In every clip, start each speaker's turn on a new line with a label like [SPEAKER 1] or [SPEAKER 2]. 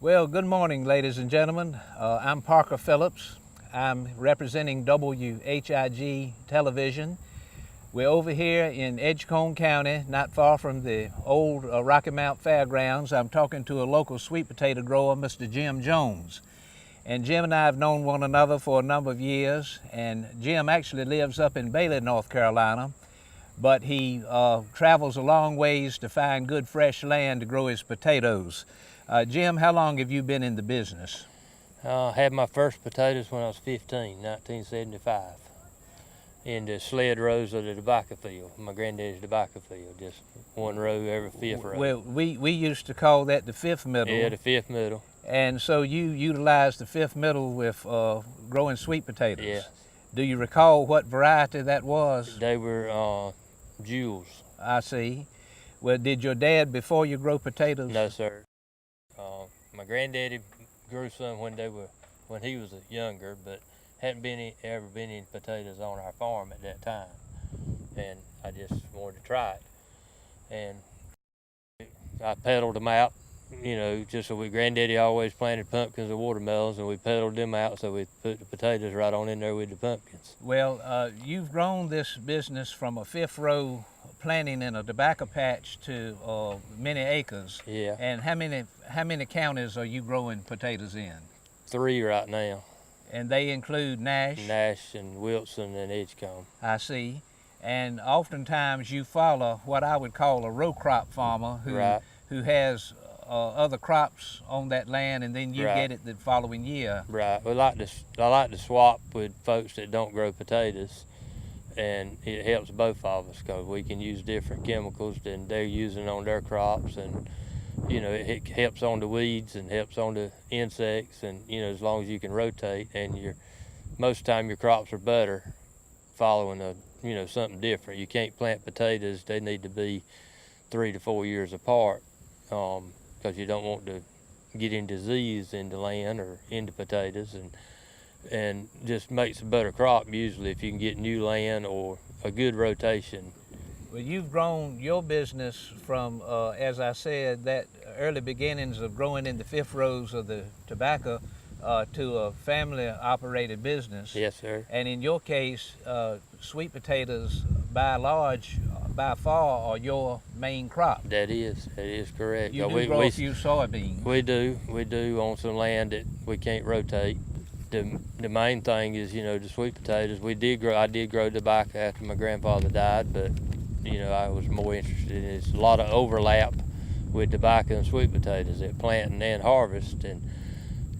[SPEAKER 1] Well, good morning, ladies and gentlemen. I'm Parker Phillips. I'm representing WHIG Television. We're over here in Edgecombe County, not far from the old Rocky Mount Fairgrounds. I'm talking to a local sweet potato grower, Mr. Jim Jones. And Jim and I have known one another for a number of years, and Jim actually lives up in Bailey, North Carolina, but he travels a long ways to find good fresh land to grow his potatoes. Jim, how long have you been in the business?
[SPEAKER 2] I had my first potatoes when I was 15, 1975, in the sled rows of the tobacco field, my granddaddy's tobacco field, just one row every fifth row.
[SPEAKER 1] Well, we used to call that the fifth middle.
[SPEAKER 2] Yeah, the fifth middle.
[SPEAKER 1] And so you utilized the fifth middle with growing sweet potatoes.
[SPEAKER 2] Yeah.
[SPEAKER 1] Do you recall what variety that was?
[SPEAKER 2] They were Jewels.
[SPEAKER 1] I see. Well, did your dad, before you grow potatoes?
[SPEAKER 2] No, sir. My granddaddy grew some when he was younger, but hadn't ever been any potatoes on our farm at that time, and I just wanted to try it, and I peddled them out, just so granddaddy always planted pumpkins and watermelons, and we peddled them out, so we put the potatoes right on in there with the pumpkins.
[SPEAKER 1] Well, you've grown this business from a fifth row planting in a tobacco patch to many acres.
[SPEAKER 2] Yeah.
[SPEAKER 1] And how many counties are you growing potatoes in?
[SPEAKER 2] 3 right now.
[SPEAKER 1] And they include Nash?
[SPEAKER 2] Nash and Wilson and Edgecombe.
[SPEAKER 1] I see. And oftentimes you follow what I would call a row crop farmer who has other crops on that land, and then you get it the following year.
[SPEAKER 2] Right. I like to swap with folks that don't grow potatoes, and it helps both of us because we can use different chemicals than they're using on their crops, and it helps on the weeds and helps on the insects, and as long as you can rotate, and most of the time your crops are better following something different. You can't plant potatoes; they need to be 3 to 4 years apart because you don't want to get in disease in the land or into potatoes, and just makes a better crop usually if you can get new land or a good rotation.
[SPEAKER 1] Well, you've grown your business from, as I said, that early beginnings of growing in the fifth rows of the tobacco to a family-operated business.
[SPEAKER 2] Yes, sir.
[SPEAKER 1] And in your case, sweet potatoes, by far, are your main crop.
[SPEAKER 2] That is correct.
[SPEAKER 1] You do grow a few soybeans.
[SPEAKER 2] We do on some land that we can't rotate. The main thing is, the sweet potatoes. I did grow tobacco after my grandfather died, but I was more interested in it's a lot of overlap with tobacco and sweet potatoes at planting and harvest, and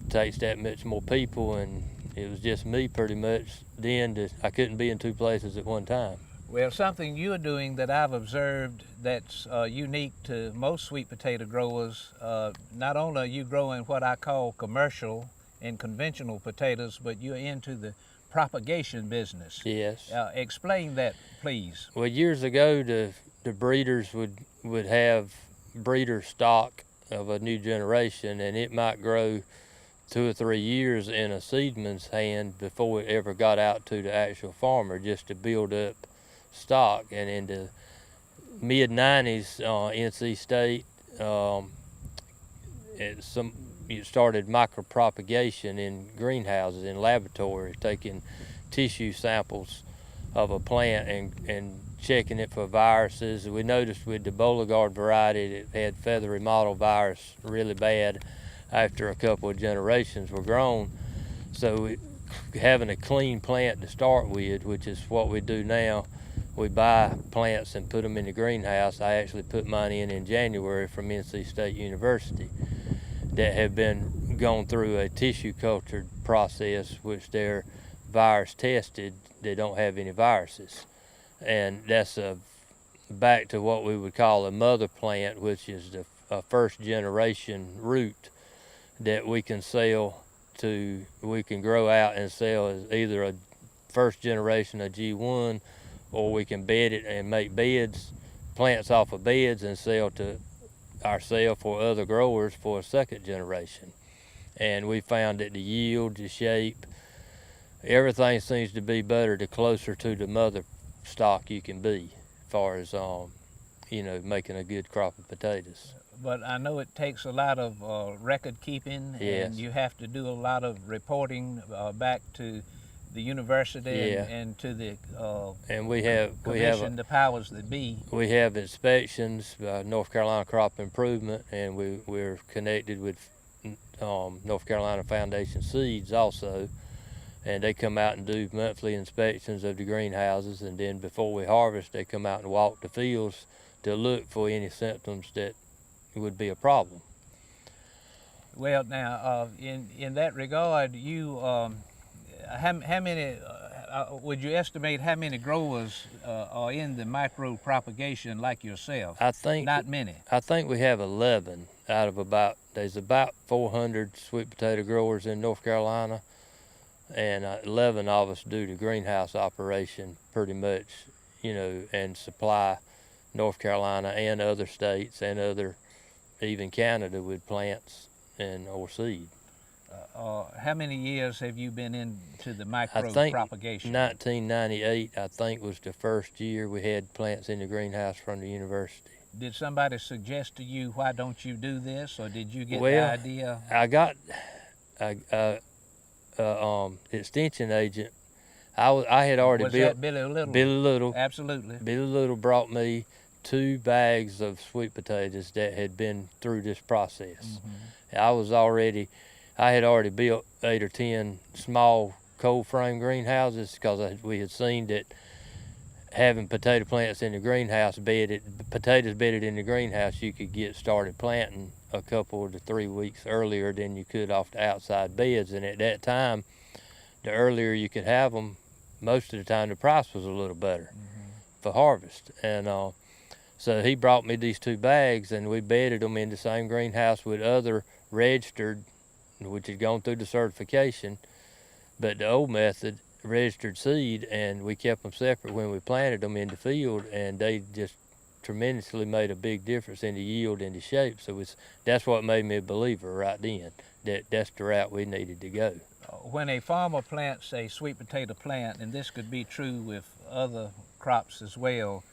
[SPEAKER 2] it takes that much more people, and it was just me pretty much then. I couldn't be in 2 places at one time.
[SPEAKER 1] Well, something you're doing that I've observed that's unique to most sweet potato growers, not only are you growing what I call commercial and conventional potatoes, but you're into the propagation business.
[SPEAKER 2] Yes.
[SPEAKER 1] Explain that, please.
[SPEAKER 2] Well, years ago, the breeders would have breeder stock of a new generation, and it might grow 2 or 3 years in a seedman's hand before it ever got out to the actual farmer, just to build up stock. And in the mid-90s, NC State it started micropropagation in greenhouses, in laboratories, taking tissue samples of a plant and checking it for viruses. We noticed with the Beauregard variety that it had feathery mottle virus really bad after a couple of generations were grown. So having a clean plant to start with, which is what we do now, we buy plants and put them in the greenhouse. I actually put mine in January from NC State University that have been gone through a tissue cultured process, which they're virus tested. They don't have any viruses, and that's back to what we would call a mother plant, which is a first generation root that we can we can grow out and sell as either a first generation of G1, or we can bed it and make plants off of beds and sell to ourselves or other growers for a second generation. And we found that the yield, the shape, everything seems to be better the closer to the mother stock you can be, as far as making a good crop of potatoes.
[SPEAKER 1] But I know it takes a lot of record keeping,
[SPEAKER 2] Yes.
[SPEAKER 1] and you have to do a lot of reporting back to the university
[SPEAKER 2] Yeah.
[SPEAKER 1] and to the
[SPEAKER 2] And we have
[SPEAKER 1] commission, the powers that be.
[SPEAKER 2] we have inspections by North Carolina Crop Improvement, and we're connected with North Carolina Foundation Seeds also, and they come out and do monthly inspections of the greenhouses, and then before we harvest, they come out and walk the fields to look for any symptoms that would be a problem.
[SPEAKER 1] Well, now, in that regard, you how many would you estimate how many growers are in the micro propagation like yourself?
[SPEAKER 2] I think
[SPEAKER 1] Not many.
[SPEAKER 2] I think we have 11 out of there's about 400 sweet potato growers in North Carolina, and 11 of us do the greenhouse operation pretty much, and supply North Carolina and other states and even Canada with plants or seed.
[SPEAKER 1] How many years have you been into the micro
[SPEAKER 2] I think
[SPEAKER 1] propagation?
[SPEAKER 2] 1998, I think, was the first year we had plants in the greenhouse from the university.
[SPEAKER 1] Did somebody suggest to you, why don't you do this, or did you get the
[SPEAKER 2] Well,
[SPEAKER 1] idea?
[SPEAKER 2] I got extension agent. I had already
[SPEAKER 1] Was
[SPEAKER 2] built
[SPEAKER 1] that Billy Little?
[SPEAKER 2] Billy Little.
[SPEAKER 1] Absolutely.
[SPEAKER 2] Billy Little brought me 2 bags of sweet potatoes that had been through this process.
[SPEAKER 1] Mm-hmm.
[SPEAKER 2] I had already built 8 or 10 small cold frame greenhouses because we had seen that having potato plants in the greenhouse potatoes bedded in the greenhouse, you could get started planting a couple to 3 weeks earlier than you could off the outside beds. And at that time, the earlier you could have them, most of the time the price was a little better for harvest. And so he brought me these 2 bags, and we bedded them in the same greenhouse with other registered, which had gone through the certification, but the old method, registered seed, and we kept them separate when we planted them in the field, and they just tremendously made a big difference in the yield and the shape. So that's what made me a believer right then, that's the route we needed to go.
[SPEAKER 1] When a farmer plants a sweet potato plant, and this could be true with other crops as well,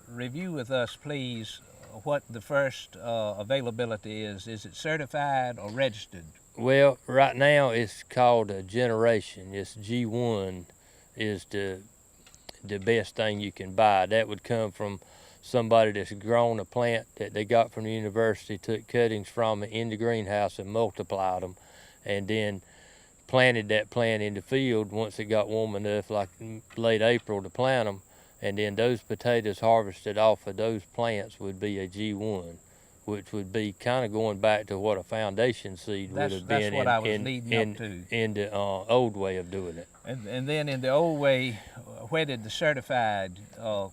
[SPEAKER 1] review with us, please, what the first availability is. Is it certified or registered?
[SPEAKER 2] Well, right now it's called a generation. It's G1 is the best thing you can buy. That would come from somebody that's grown a plant that they got from the university, took cuttings from it in the greenhouse and multiplied them, and then planted that plant in the field once it got warm enough, like late April, to plant them. And then those potatoes harvested off of those plants would be a G1, which would be kind of going back to what a foundation seed would have been in the old way of doing it.
[SPEAKER 1] And then in the old way, where did the certified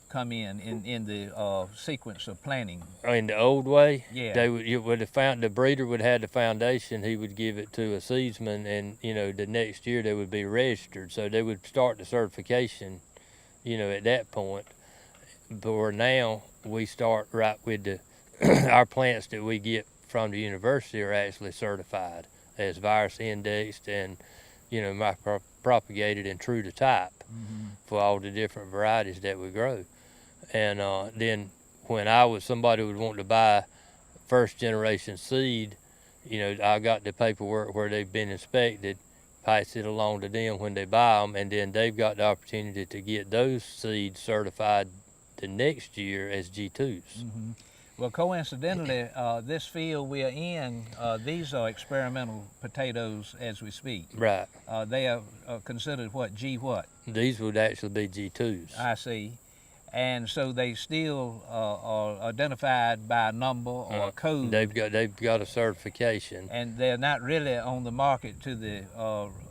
[SPEAKER 1] come in the sequence of planting?
[SPEAKER 2] In the old way,
[SPEAKER 1] yeah,
[SPEAKER 2] the breeder would have the foundation. He would give it to a seedsman, and the next year they would be registered. So they would start the certification, at that point. But now we start right with the our plants that we get from the university are actually certified as virus indexed and micro-propagated and true to type for all the different varieties that we grow. And then when somebody would want to buy first generation seed, I got the paperwork where they've been inspected, pass it along to them when they buy them, and then they've got the opportunity to get those seeds certified the next year as G2s.
[SPEAKER 1] Mm-hmm. Well, coincidentally, this field we are in, these are experimental potatoes as we speak.
[SPEAKER 2] Right.
[SPEAKER 1] They are considered what? G what?
[SPEAKER 2] These would actually be G2s.
[SPEAKER 1] I see. And so they still are identified by a number or a code.
[SPEAKER 2] They've got a certification.
[SPEAKER 1] And they're not really on the market to the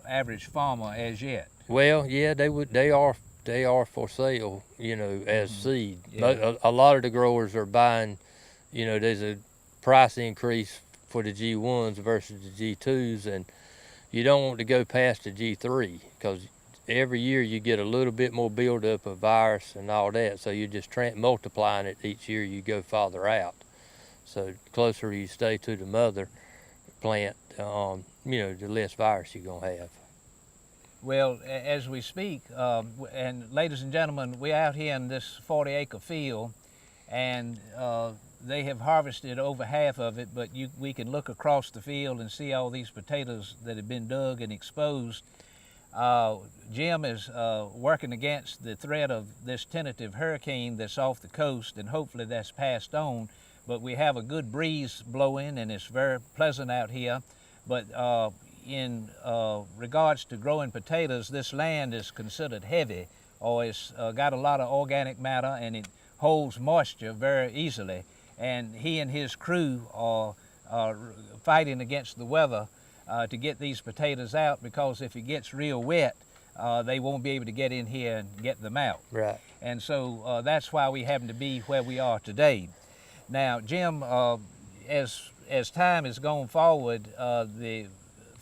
[SPEAKER 1] average farmer as yet.
[SPEAKER 2] Well, yeah, they are for sale, as seed.
[SPEAKER 1] Yeah.
[SPEAKER 2] A lot of the growers are buying, there's a price increase for the G1s versus the G2s, and you don't want to go past the G3 because every year you get a little bit more buildup of virus and all that, so you're just multiplying it each year you go farther out. So the closer you stay to the mother plant, the less virus you're gonna have.
[SPEAKER 1] Well, as we speak, and ladies and gentlemen, we're out here in this 40-acre field, and they have harvested over half of it, but we can look across the field and see all these potatoes that have been dug and exposed. Jim is working against the threat of this tentative hurricane that's off the coast, and hopefully that's passed on. But we have a good breeze blowing, and it's very pleasant out here. But in regards to growing potatoes, this land is considered heavy, or it's got a lot of organic matter, and it holds moisture very easily. And he and his crew are fighting against the weather to get these potatoes out, because if it gets real wet, they won't be able to get in here and get them out.
[SPEAKER 2] Right.
[SPEAKER 1] And so that's why we happen to be where we are today. Now, Jim, as time has gone forward, the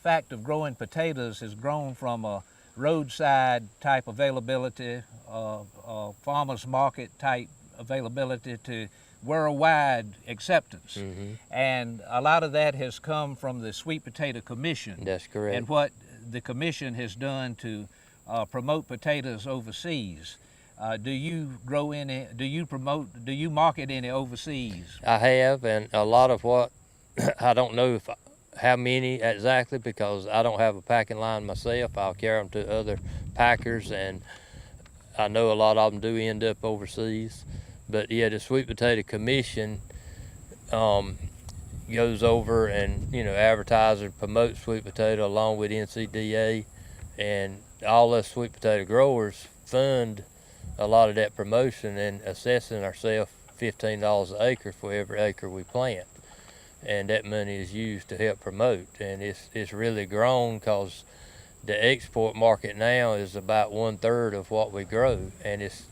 [SPEAKER 1] fact of growing potatoes has grown from a roadside type availability, farmers market type availability, to worldwide acceptance.
[SPEAKER 2] Mm-hmm.
[SPEAKER 1] And a lot of that has come from the Sweet Potato Commission.
[SPEAKER 2] That's correct.
[SPEAKER 1] And what the commission has done to promote potatoes overseas. Do you grow any, do you market any overseas?
[SPEAKER 2] I have, and a lot of what, I don't know how many exactly, because I don't have a packing line myself. I'll carry them to other packers, and I know a lot of them do end up overseas. But yeah, the Sweet Potato Commission goes over and, advertises and promotes sweet potato along with NCDA, and all us sweet potato growers fund a lot of that promotion and assessing ourselves $15 an acre for every acre we plant. And that money is used to help promote, and it's really grown, because the export market now is about 1/3 of what we grow, and it's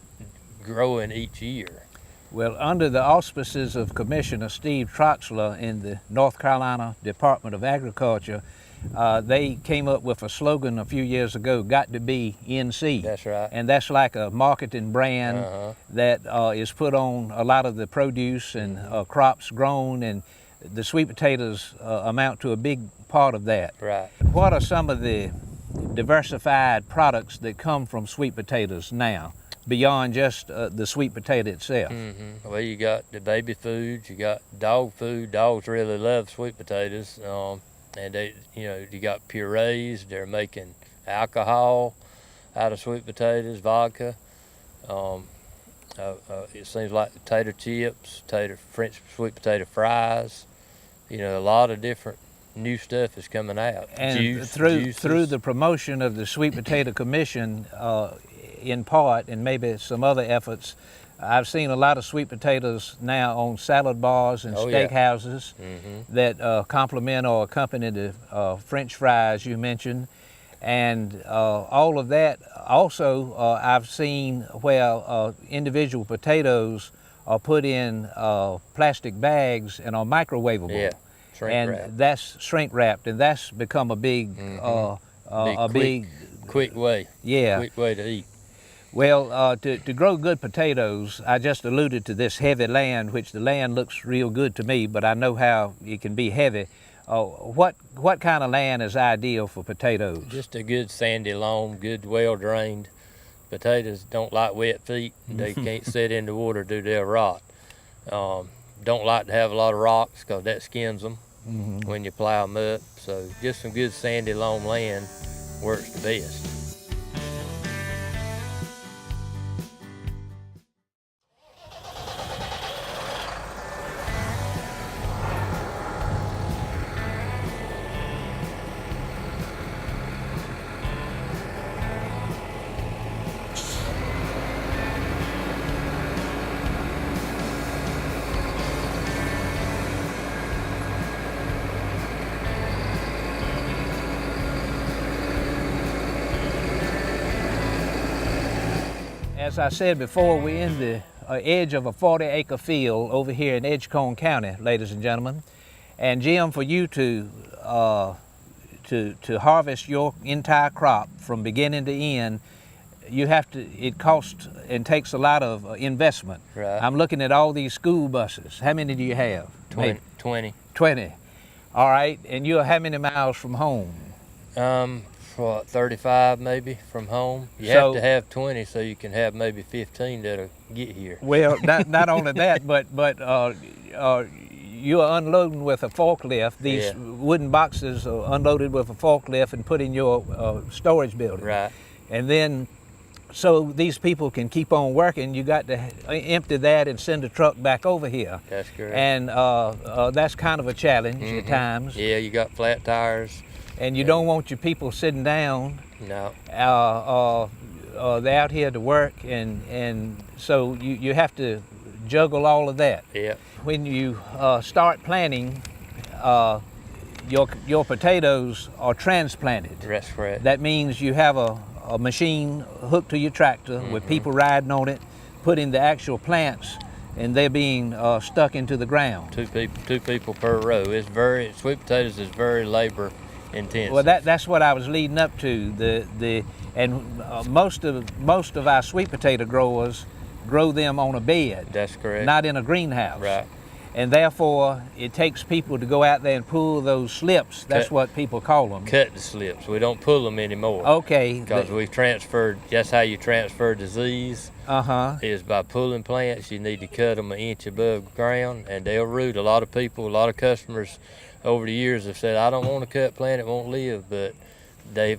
[SPEAKER 2] growing each year.
[SPEAKER 1] Well, under the auspices of Commissioner Steve Troxler in the North Carolina Department of Agriculture, they came up with a slogan a few years ago, "Got to be NC."
[SPEAKER 2] That's right.
[SPEAKER 1] And that's like a marketing brand that is put on a lot of the produce and crops grown, and the sweet potatoes amount to a big part of that.
[SPEAKER 2] Right.
[SPEAKER 1] What are some of the diversified products that come from sweet potatoes now, beyond just the sweet potato itself?
[SPEAKER 2] Mm-hmm. Well, you got the baby foods, you got dog food. Dogs really love sweet potatoes, and they, you got purees. They're making alcohol out of sweet potatoes, vodka. It seems like potato chips, French sweet potato fries. A lot of different new stuff is coming out.
[SPEAKER 1] And through the promotion of the Sweet Potato Commission, in part, and maybe some other efforts, I've seen a lot of sweet potatoes now on salad bars and steakhouses that complement or accompany the French fries you mentioned. And all of that. Also, I've seen where individual potatoes are put in plastic bags and are microwavable.
[SPEAKER 2] Yeah, shrink wrapped.
[SPEAKER 1] That's shrink wrapped, and that's become a big,
[SPEAKER 2] quick way.
[SPEAKER 1] Yeah.
[SPEAKER 2] Quick way to eat.
[SPEAKER 1] Well, to grow good potatoes, I just alluded to this heavy land, which the land looks real good to me, but I know how it can be heavy. What kind of land is ideal for potatoes?
[SPEAKER 2] Just a good sandy loam, good well drained. Potatoes don't like wet feet. They can't sit in the water, they'll rot. Don't like to have a lot of rocks, because that skins them when you plow them up. So just some good sandy loam land works the best.
[SPEAKER 1] As I said before, we're in the edge of a 40-acre field over here in Edgecombe County, ladies and gentlemen. And Jim, for you to harvest your entire crop from beginning to end, it costs and takes a lot of investment.
[SPEAKER 2] Right.
[SPEAKER 1] I'm looking at all these school buses. How many do you have?
[SPEAKER 2] 20.
[SPEAKER 1] 20. All right, and you're how many miles from home?
[SPEAKER 2] For 35 maybe from home. You have to have 20 so you can have maybe 15 that'll get here.
[SPEAKER 1] Well, not only that, but you are unloading with a forklift. These
[SPEAKER 2] Yeah.
[SPEAKER 1] wooden boxes are unloaded with a forklift and put in your storage building.
[SPEAKER 2] Right.
[SPEAKER 1] And then, so these people can keep on working, you got to empty that and send a truck back over here.
[SPEAKER 2] That's correct.
[SPEAKER 1] And that's kind of a challenge at times.
[SPEAKER 2] Yeah, you got flat tires.
[SPEAKER 1] And you don't want your people sitting down.
[SPEAKER 2] No.
[SPEAKER 1] They're out here to work, and so you have to juggle all of that.
[SPEAKER 2] Yeah.
[SPEAKER 1] When you start planting, your potatoes are transplanted.
[SPEAKER 2] That's correct.
[SPEAKER 1] That means you have a machine hooked to your tractor with people riding on it, putting the actual plants, and they're being stuck into the ground.
[SPEAKER 2] Two people per row. Sweet potatoes is very labor intensive.
[SPEAKER 1] Well, that's what I was leading up to. Most of our sweet potato growers grow them on a bed.
[SPEAKER 2] That's correct.
[SPEAKER 1] Not in a greenhouse.
[SPEAKER 2] Right.
[SPEAKER 1] And therefore, it takes people to go out there and pull those slips. That's what people call them.
[SPEAKER 2] Cut the slips. We don't pull them anymore.
[SPEAKER 1] Okay.
[SPEAKER 2] Because we've transferred. That's how you transfer disease. Is by pulling plants. You need to cut them 1 inch above ground, and they'll root. A lot of customers over the years have said, "I don't want to cut plant; it won't live." But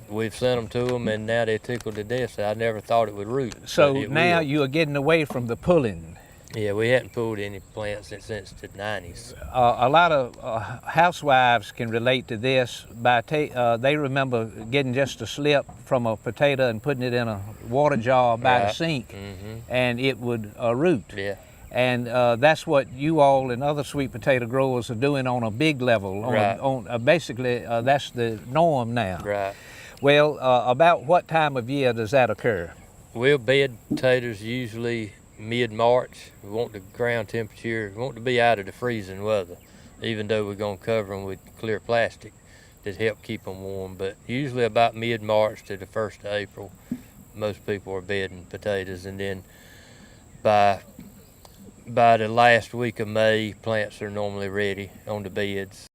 [SPEAKER 2] we've sent them to them, and now they're tickled to death. So I never thought it would root.
[SPEAKER 1] So now you are getting away from the pulling.
[SPEAKER 2] Yeah, we hadn't pulled any plants since the 90s.
[SPEAKER 1] A lot of housewives can relate to this. They remember getting just a slip from a potato and putting it in a water jar by the sink, and it would root.
[SPEAKER 2] Yeah.
[SPEAKER 1] And that's what you all and other sweet potato growers are doing on a big level. Basically, that's the norm now.
[SPEAKER 2] Right.
[SPEAKER 1] Well, about what time of year does that occur?
[SPEAKER 2] We'll bed potatoes usually mid-March. We want the ground temperature, we want to be out of the freezing weather, even though we're going to cover them with clear plastic to help keep them warm. But usually about mid-March to the 1st of April, most people are bedding potatoes, and then by the last week of May, plants are normally ready on the beds.